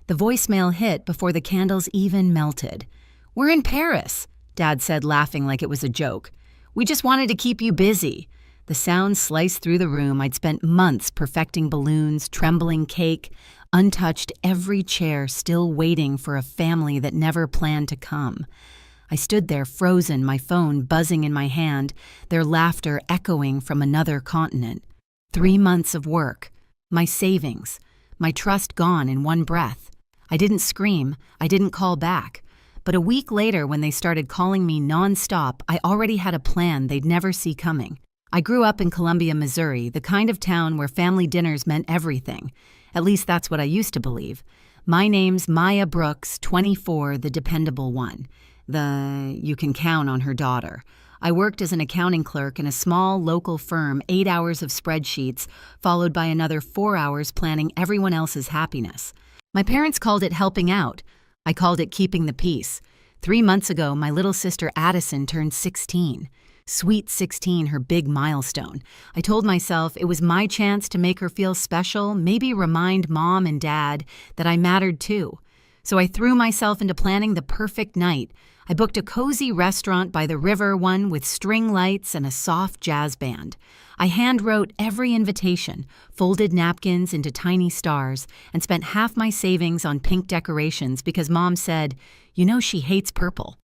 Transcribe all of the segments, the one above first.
The voicemail hit before the candles even melted. "We're in Paris," Dad said, laughing like it was a joke. "We just wanted to keep you busy." The sound sliced through the room. I'd spent months perfecting balloons, trembling cake, untouched every chair, still waiting for a family that never planned to come. I stood there frozen, my phone buzzing in my hand, their laughter echoing from another continent. 3 months of work, my savings, my trust gone in one breath. I didn't scream, I didn't call back. But a week later, when they started calling me nonstop, I already had a plan they'd never see coming. I grew up in Columbia, Missouri, the kind of town where family dinners meant everything. At least that's what I used to believe. My name's Maya Brooks, 24, the dependable one. You can count on her daughter. I worked as an accounting clerk in a small local firm, 8 hours of spreadsheets, followed by another 4 hours planning everyone else's happiness. My parents called it helping out. I called it keeping the peace. 3 months ago, my little sister Addison turned 16. Sweet 16, her big milestone. I told myself it was my chance to make her feel special, maybe remind Mom and Dad that I mattered too. So I threw myself into planning the perfect night. I booked a cozy restaurant by the river, one with string lights and a soft jazz band. I hand-wrote every invitation, folded napkins into tiny stars, and spent half my savings on pink decorations because Mom said, "You know she hates purple."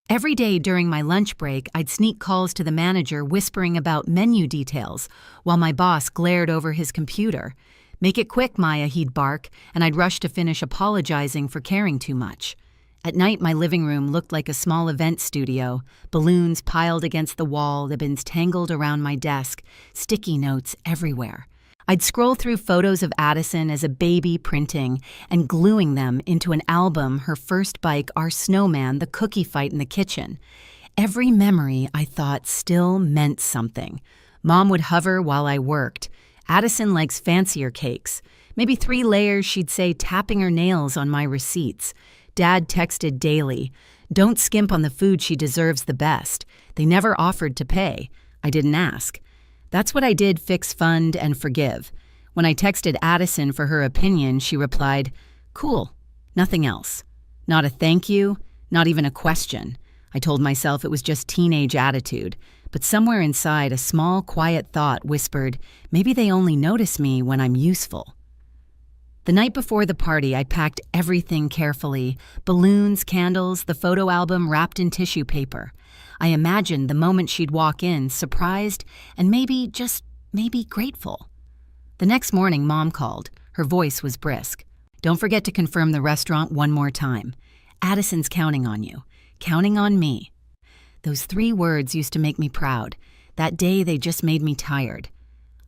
Every day during my lunch break, I'd sneak calls to the manager whispering about menu details while my boss glared over his computer. "Make it quick, Maya," he'd bark, and I'd rush to finish apologizing for caring too much. At night, my living room looked like a small event studio, balloons piled against the wall, ribbons tangled around my desk, sticky notes everywhere. I'd scroll through photos of Addison as a baby printing and gluing them into an album, her first bike, our snowman, the cookie fight in the kitchen. Every memory, I thought, still meant something. Mom would hover while I worked. Addison likes fancier cakes. Maybe 3 layers, she'd say, tapping her nails on my receipts. Dad texted daily, "Don't skimp on the food, she deserves the best." They never offered to pay. I didn't ask. That's what I did, fix, fund, and forgive. When I texted Addison for her opinion, she replied, "Cool, nothing else." Not a thank you, not even a question. I told myself it was just teenage attitude, but somewhere inside a small, quiet thought whispered, maybe they only notice me when I'm useful. The night before the party, I packed everything carefully, balloons, candles, the photo album wrapped in tissue paper. I imagined the moment she'd walk in, surprised and maybe grateful. The next morning, Mom called. Her voice was brisk. "Don't forget to confirm the restaurant one more time. Addison's counting on you. Counting on me." Those 3 words used to make me proud. That day, they just made me tired.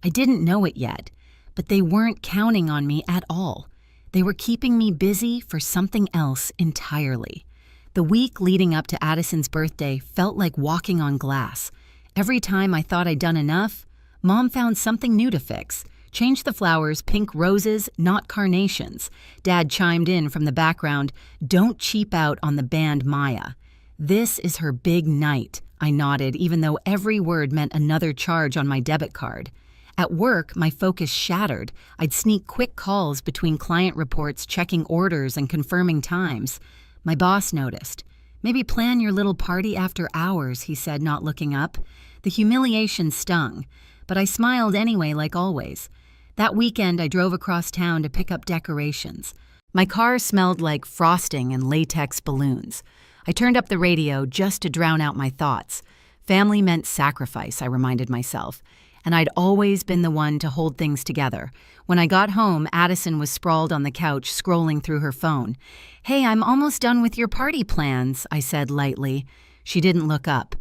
I didn't know it yet, but they weren't counting on me at all. They were keeping me busy for something else entirely. The week leading up to Addison's birthday felt like walking on glass. Every time I thought I'd done enough, Mom found something new to fix. Change the flowers, pink roses, not carnations. Dad chimed in from the background, "Don't cheap out on the band Maya." "This is her big night," I nodded, even though every word meant another charge on my debit card. At work, my focus shattered. I'd sneak quick calls between client reports, checking orders and confirming times. My boss noticed. "Maybe plan your little party after hours," he said, not looking up. The humiliation stung, but I smiled anyway, like always. That weekend, I drove across town to pick up decorations. My car smelled like frosting and latex balloons. I turned up the radio just to drown out my thoughts. Family meant sacrifice, I reminded myself. And I'd always been the one to hold things together. When I got home, Addison was sprawled on the couch, scrolling through her phone. "Hey, I'm almost done with your party plans," I said lightly. She didn't look up.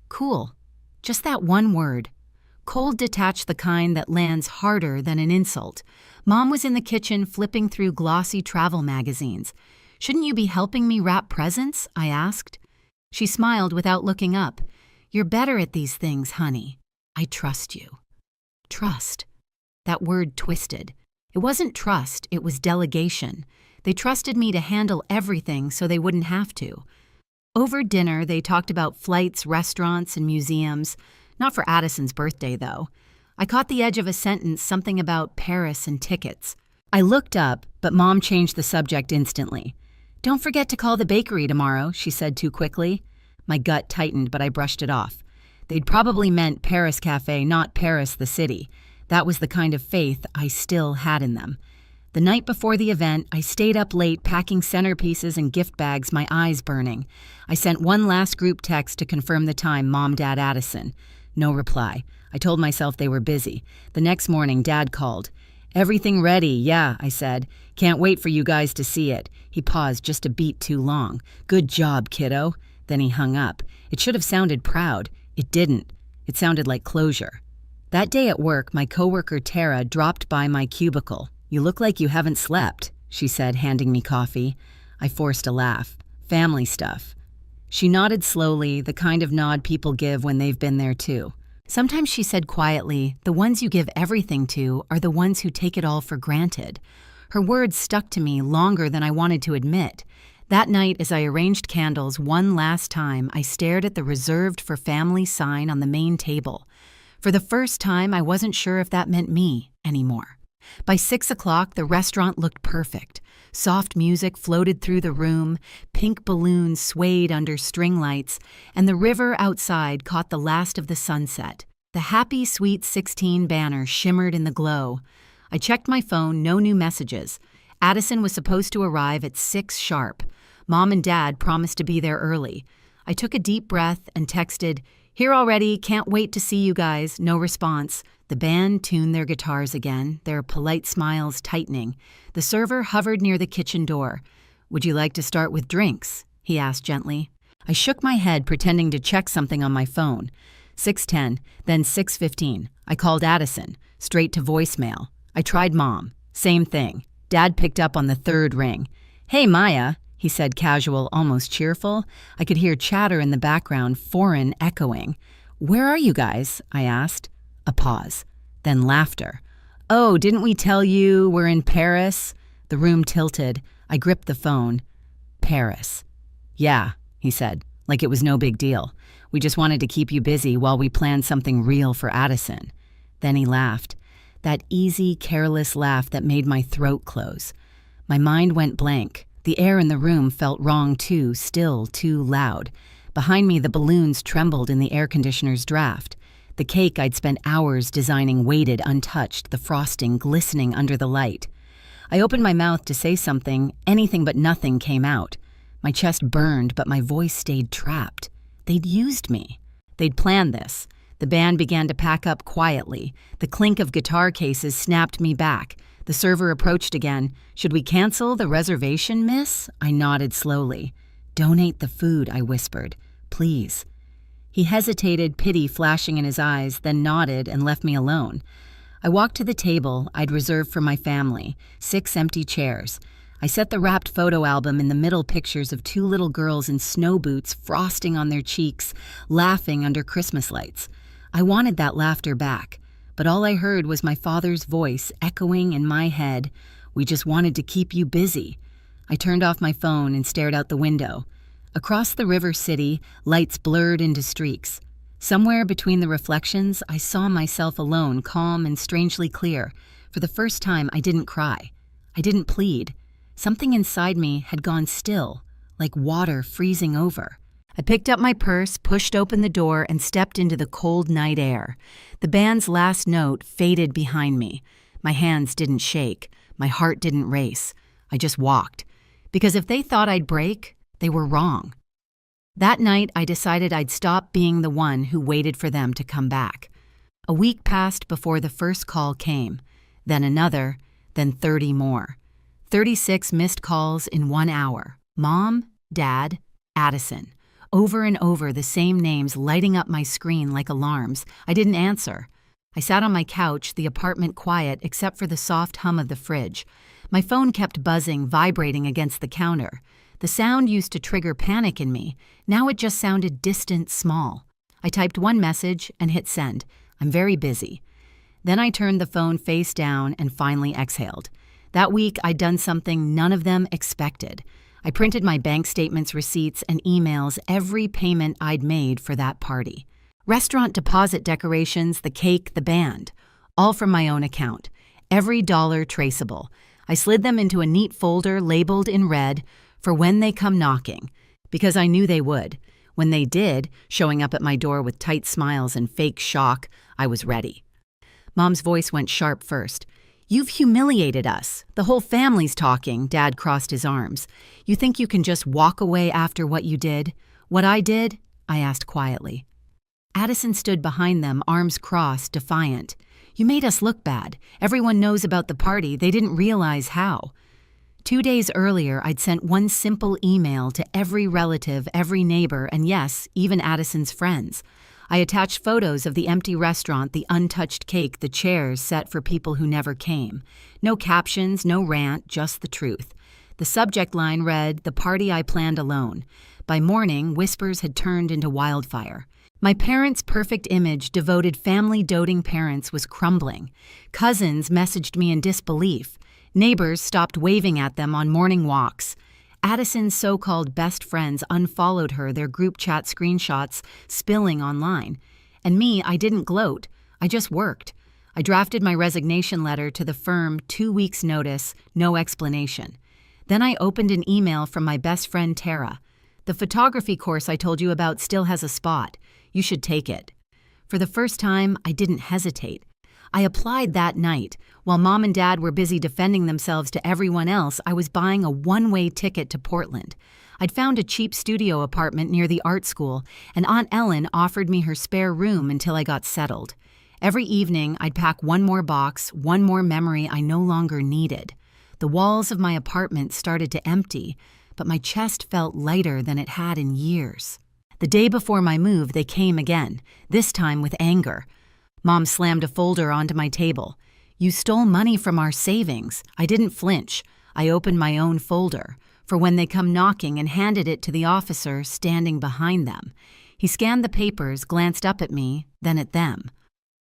Cool. Just that one word. Cold detached, the kind that lands harder than an insult. Mom was in the kitchen flipping through glossy travel magazines. "Shouldn't you be helping me wrap presents?" I asked. She smiled without looking up. "You're better at these things, honey. I trust you." Trust. That word twisted. It wasn't trust, it was delegation. They trusted me to handle everything so they wouldn't have to. Over dinner, they talked about flights, restaurants, and museums. Not for Addison's birthday, though. I caught the edge of a sentence, something about Paris and tickets. I looked up, but Mom changed the subject instantly. "Don't forget to call the bakery tomorrow," she said too quickly. My gut tightened, but I brushed it off. They'd probably meant Paris Cafe, not Paris the city. That was the kind of faith I still had in them. The night before the event, I stayed up late packing centerpieces and gift bags, my eyes burning. I sent one last group text to confirm the time, Mom, Dad, Addison. No reply. I told myself they were busy. The next morning, Dad called. "Everything ready, yeah," I said. "Can't wait for you guys to see it." He paused just a beat too long. "Good job, kiddo." Then he hung up. It should have sounded proud. It didn't. It sounded like closure. That day at work, my coworker Tara dropped by my cubicle. "You look like you haven't slept," she said, handing me coffee. I forced a laugh. "Family stuff." She nodded slowly, the kind of nod people give when they've been there too. Sometimes she said quietly, "The ones you give everything to are the ones who take it all for granted." Her words stuck to me longer than I wanted to admit. That night, as I arranged candles one last time, I stared at the reserved for family sign on the main table. For the first time, I wasn't sure if that meant me anymore. By 6 o'clock, the restaurant looked perfect. Soft music floated through the room, pink balloons swayed under string lights, and the river outside caught the last of the sunset. The Happy Sweet 16 banner shimmered in the glow. I checked my phone, no new messages. Addison was supposed to arrive at 6 sharp. Mom and Dad promised to be there early. I took a deep breath and texted, "Here already, can't wait to see you guys." No response. The band tuned their guitars again, their polite smiles tightening. The server hovered near the kitchen door. "Would you like to start with drinks?" he asked gently. I shook my head, pretending to check something on my phone. 6:10, then 6:15. I called Addison, straight to voicemail. I tried Mom. Same thing. Dad picked up on the third ring. "Hey, Maya," he said, casual, almost cheerful. I could hear chatter in the background, foreign echoing. "Where are you guys?" I asked. A pause. Then laughter. "Oh, didn't we tell you we're in Paris?" The room tilted. I gripped the phone. "Paris." "Yeah," he said, like it was no big deal. "We just wanted to keep you busy while we planned something real for Addison." Then he laughed. That easy, careless laugh that made my throat close. My mind went blank. The air in the room felt wrong too, still too loud. Behind me, the balloons trembled in the air conditioner's draft. The cake I'd spent hours designing waited untouched, the frosting glistening under the light. I opened my mouth to say something, anything but nothing came out. My chest burned, but my voice stayed trapped. They'd used me. They'd planned this. The band began to pack up quietly. The clink of guitar cases snapped me back. The server approached again. "Should we cancel the reservation, miss?" I nodded slowly. "Donate the food," I whispered. "Please." He hesitated, pity flashing in his eyes, then nodded and left me alone. I walked to the table I'd reserved for my family, 6 empty chairs. I set the wrapped photo album in the middle, pictures of 2 little girls in snow boots, frosting on their cheeks, laughing under Christmas lights. I wanted that laughter back, but all I heard was my father's voice echoing in my head. "We just wanted to keep you busy." I turned off my phone and stared out the window. Across the river city, lights blurred into streaks. Somewhere between the reflections, I saw myself alone, calm and strangely clear. For the first time, I didn't cry. I didn't plead. Something inside me had gone still, like water freezing over. I picked up my purse, pushed open the door, and stepped into the cold night air. The band's last note faded behind me. My hands didn't shake. My heart didn't race. I just walked. Because if they thought I'd break, they were wrong. That night, I decided I'd stop being the one who waited for them to come back. A week passed before the first call came, then another, then 30 more. 36 missed calls in 1 hour. Mom, Dad, Addison. Over and over, the same names lighting up my screen like alarms. I didn't answer. I sat on my couch, the apartment quiet except for the soft hum of the fridge. My phone kept buzzing, vibrating against the counter. The sound used to trigger panic in me. Now it just sounded distant, small. I typed one message and hit send. "I'm very busy." Then I turned the phone face down and finally exhaled. That week, I'd done something none of them expected. I printed my bank statements, receipts, and emails, every payment I'd made for that party. Restaurant deposit decorations, the cake, the band. All from my own account. Every dollar traceable. I slid them into a neat folder labeled in red for when they come knocking, because I knew they would. When they did, showing up at my door with tight smiles and fake shock, I was ready. Mom's voice went sharp first. "You've humiliated us. The whole family's talking." Dad crossed his arms. "You think you can just walk away after what you did?" "What I did?" I asked quietly. Addison stood behind them, arms crossed, defiant. "You made us look bad. Everyone knows about the party. They didn't realize how." 2 days earlier, I'd sent one simple email to every relative, every neighbor, and yes, even Addison's friends. I attached photos of the empty restaurant, the untouched cake, the chairs set for people who never came. No captions, no rant, just the truth. The subject line read, "The party I planned alone." By morning, whispers had turned into wildfire. My parents' perfect image, devoted family doting parents, was crumbling. Cousins messaged me in disbelief. Neighbors stopped waving at them on morning walks. Addison's so-called best friends unfollowed her, their group chat screenshots spilling online. And me, I didn't gloat. I just worked. I drafted my resignation letter to the firm, 2 weeks' notice, no explanation. Then I opened an email from my best friend Tara. "The photography course I told you about still has a spot. You should take it." For the first time, I didn't hesitate. I applied that night. While Mom and Dad were busy defending themselves to everyone else, I was buying a one-way ticket to Portland. I'd found a cheap studio apartment near the art school, and Aunt Ellen offered me her spare room until I got settled. Every evening, I'd pack one more box, one more memory I no longer needed. The walls of my apartment started to empty, but my chest felt lighter than it had in years. The day before my move, they came again, this time with anger. Mom slammed a folder onto my table. "You stole money from our savings." I didn't flinch. I opened my own folder, for when they come knocking, and handed it to the officer standing behind them. He scanned the papers, glanced up at me, then at them.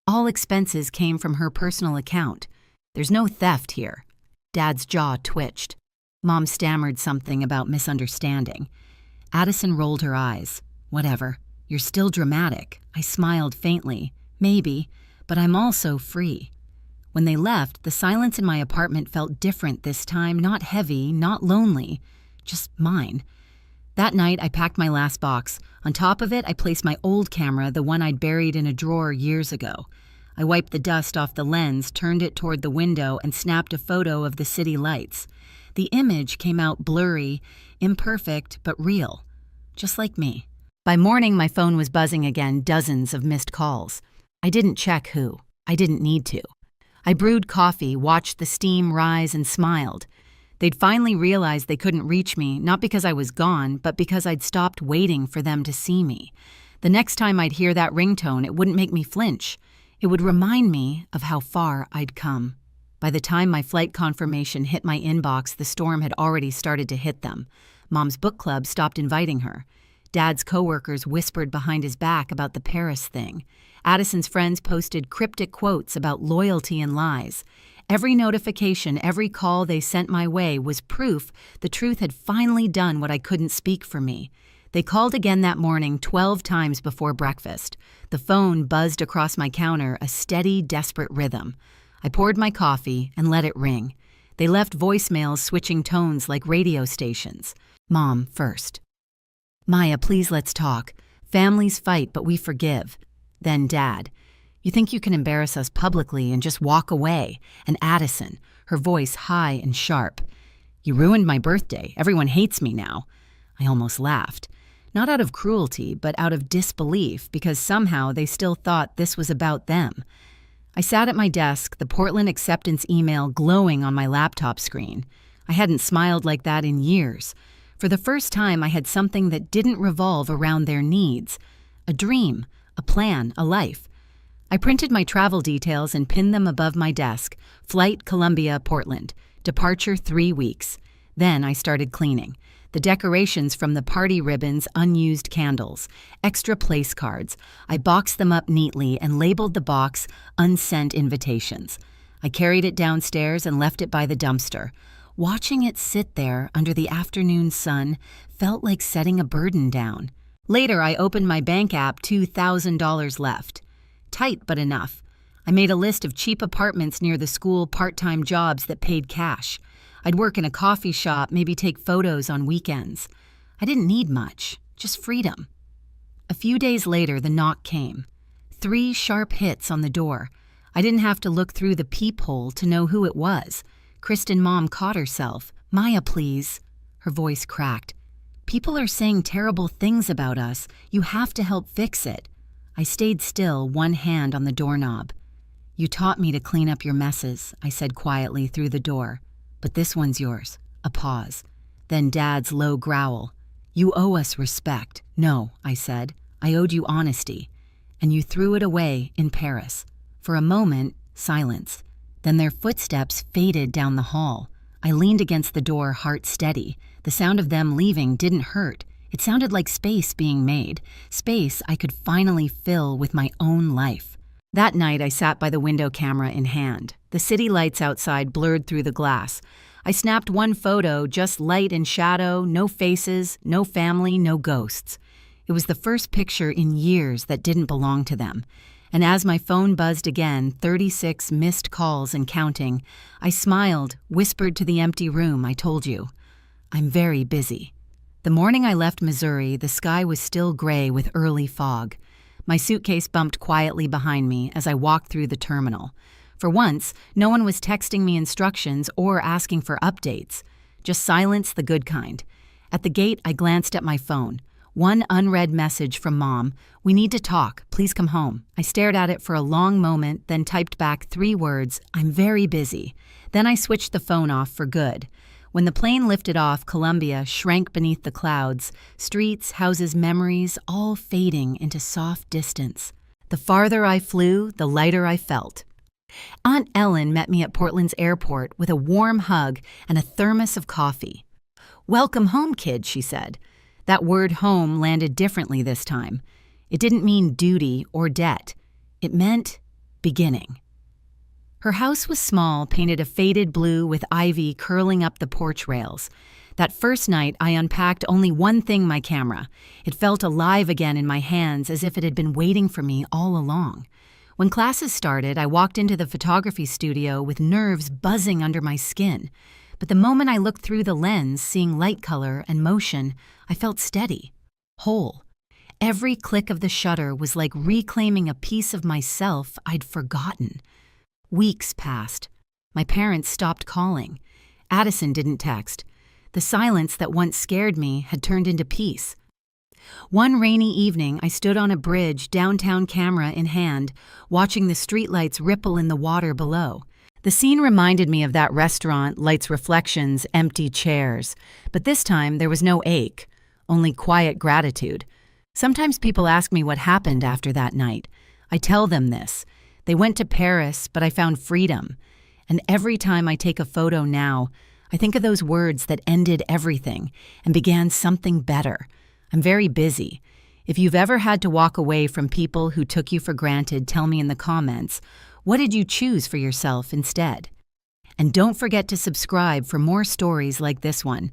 All expenses came from her personal account. "There's no theft here." Dad's jaw twitched. Mom stammered something about misunderstanding. Addison rolled her eyes. "Whatever. You're still dramatic." I smiled faintly. "Maybe, but I'm also free." When they left, the silence in my apartment felt different this time, not heavy, not lonely, just mine. That night, I packed my last box. On top of it, I placed my old camera, the one I'd buried in a drawer years ago. I wiped the dust off the lens, turned it toward the window, and snapped a photo of the city lights. The image came out blurry, imperfect, but real, just like me. By morning, my phone was buzzing again, dozens of missed calls. I didn't check who. I didn't need to. I brewed coffee, watched the steam rise, and smiled. They'd finally realized they couldn't reach me, not because I was gone, but because I'd stopped waiting for them to see me. The next time I'd hear that ringtone, it wouldn't make me flinch. It would remind me of how far I'd come. By the time my flight confirmation hit my inbox, the storm had already started to hit them. Mom's book club stopped inviting her. Dad's coworkers whispered behind his back about the Paris thing. Addison's friends posted cryptic quotes about loyalty and lies. Every notification, every call they sent my way was proof the truth had finally done what I couldn't speak for me. They called again that morning 12 times before breakfast. The phone buzzed across my counter, a steady, desperate rhythm. I poured my coffee and let it ring. They left voicemails switching tones like radio stations. Mom first. "Maya, please let's talk. Families fight, but we forgive." Then Dad. "You think you can embarrass us publicly and just walk away?" And Addison, her voice high and sharp. "You ruined my birthday. Everyone hates me now." I almost laughed. Not out of cruelty, but out of disbelief, because somehow they still thought this was about them. I sat at my desk, the Portland acceptance email glowing on my laptop screen. I hadn't smiled like that in years. For the first time, I had something that didn't revolve around their needs. A dream, a plan, a life. I printed my travel details and pinned them above my desk. Flight Columbia, Portland. Departure 3 weeks. Then I started cleaning. The decorations from the party ribbons, unused candles, extra place cards. I boxed them up neatly and labeled the box unsent invitations. I carried it downstairs and left it by the dumpster. Watching it sit there under the afternoon sun felt like setting a burden down. Later, I opened my bank app, $2,000 left. Tight, but enough. I made a list of cheap apartments near the school, part-time jobs that paid cash. I'd work in a coffee shop, maybe take photos on weekends. I didn't need much, just freedom. A few days later, the knock came. 3 sharp hits on the door. I didn't have to look through the peephole to know who it was. Kristen Mom caught herself. "Maya, please." Her voice cracked. "People are saying terrible things about us. You have to help fix it." I stayed still, one hand on the doorknob. "You taught me to clean up your messes," I said quietly through the door. "But this one's yours." A pause. Then Dad's low growl. "You owe us respect." "No," I said. "I owed you honesty." "And you threw it away in Paris." For a moment, silence. Then their footsteps faded down the hall. I leaned against the door, heart steady. The sound of them leaving didn't hurt. It sounded like space being made, space I could finally fill with my own life. That night, I sat by the window, camera in hand. The city lights outside blurred through the glass. I snapped one photo, just light and shadow, no faces, no family, no ghosts. It was the first picture in years that didn't belong to them. And as my phone buzzed again, 36 missed calls and counting, I smiled, whispered to the empty room, "I told you. I'm very busy." The morning I left Missouri, the sky was still gray with early fog. My suitcase bumped quietly behind me as I walked through the terminal. For once, no one was texting me instructions or asking for updates. Just silence, the good kind. At the gate, I glanced at my phone. One unread message from Mom. "We need to talk. Please come home." I stared at it for a long moment, then typed back 3 words, "I'm very busy." Then I switched the phone off for good. When the plane lifted off, Columbia shrank beneath the clouds, streets, houses, memories, all fading into soft distance. The farther I flew, the lighter I felt. Aunt Ellen met me at Portland's airport with a warm hug and a thermos of coffee. "Welcome home, kid," she said. That word home landed differently this time. It didn't mean duty or debt. It meant beginning. Her house was small, painted a faded blue with ivy curling up the porch rails. That first night, I unpacked only one thing, my camera. It felt alive again in my hands, as if it had been waiting for me all along. When classes started, I walked into the photography studio with nerves buzzing under my skin. But the moment I looked through the lens, seeing light color and motion, I felt steady, whole. Every click of the shutter was like reclaiming a piece of myself I'd forgotten. Weeks passed. My parents stopped calling. Addison didn't text. The silence that once scared me had turned into peace. One rainy evening, I stood on a bridge, downtown, camera in hand, watching the streetlights ripple in the water below. The scene reminded me of that restaurant, lights, reflections, empty chairs. But this time, there was no ache, only quiet gratitude. Sometimes people ask me what happened after that night. I tell them this. They went to Paris, but I found freedom. And every time I take a photo now, I think of those words that ended everything and began something better. I'm very busy. If you've ever had to walk away from people who took you for granted, tell me in the comments, what did you choose for yourself instead? And don't forget to subscribe for more stories like this one.